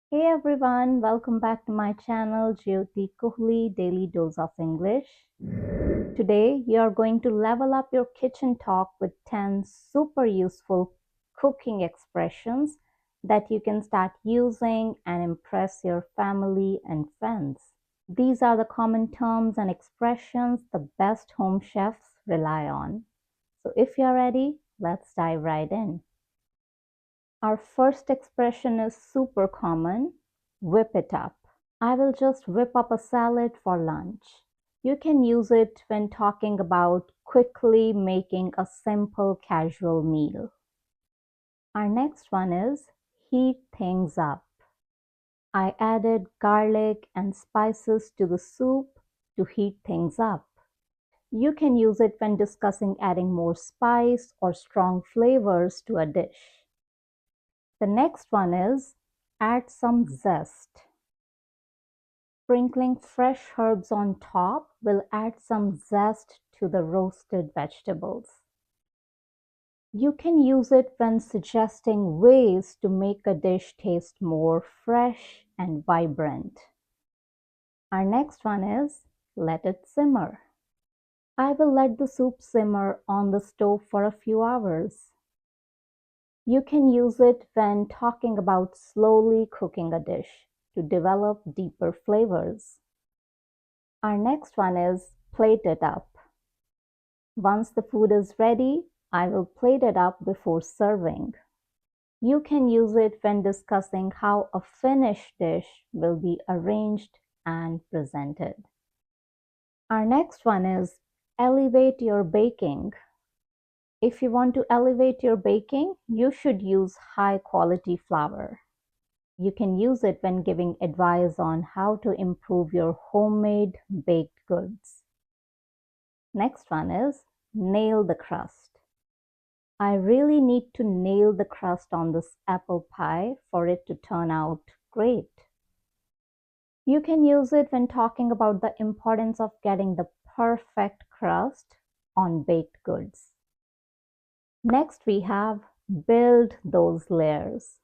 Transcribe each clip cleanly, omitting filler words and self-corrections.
Hey everyone, welcome back to my channel Jyoti Kohli Daily Dose of English. Today you are going to level up your kitchen talk with 10 super useful cooking expressions that you can start using and impress your family and friends. These are the common terms and expressions the best home chefs rely on. So if you're ready, let's dive right in. Our first expression is super common, whip it up. I will just whip up a salad for lunch. You can use it when talking about quickly making a simple casual meal. Our next one is heat things up. I added garlic and spices to the soup to heat things up. You can use it when discussing adding more spice or strong flavors to a dish. The next one is add some zest. Sprinkling fresh herbs on top will add some zest to the roasted vegetables. You can use it when suggesting ways to make a dish taste more fresh and vibrant. Our next one is let it simmer. I will let the soup simmer on the stove for a few hours. You can use it when talking about slowly cooking a dish to develop deeper flavors. Our next one is plate it up. Once the food is ready, I will plate it up before serving. You can use it when discussing how a finished dish will be arranged and presented. Our next one is elevate your baking. If you want to elevate your baking, you should use high quality flour. You can use it when giving advice on how to improve your homemade baked goods. Next one is nail the crust. I really need to nail the crust on this apple pie for it to turn out great. You can use it when talking about the importance of getting the perfect crust on baked goods. Next we have build those layers.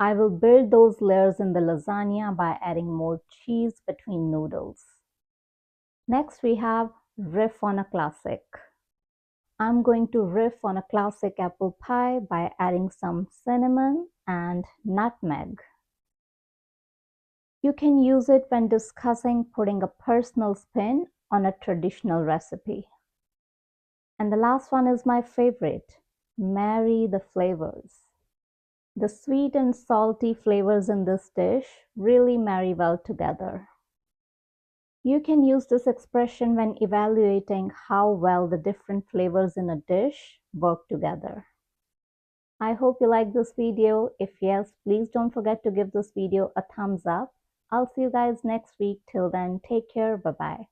I will build those layers in the lasagna by adding more cheese between noodles. Next we have riff on a classic. I'm going to riff on a classic apple pie by adding some cinnamon and nutmeg. You can use it when discussing putting a personal spin on a traditional recipe. And the last one is my favorite, marry the flavors. The sweet and salty flavors in this dish really marry well together. You can use this expression when evaluating how well the different flavors in a dish work together. I hope you like this video. If yes, please don't forget to give this video a thumbs up. I'll see you guys next week. Till then, take care. Bye-bye.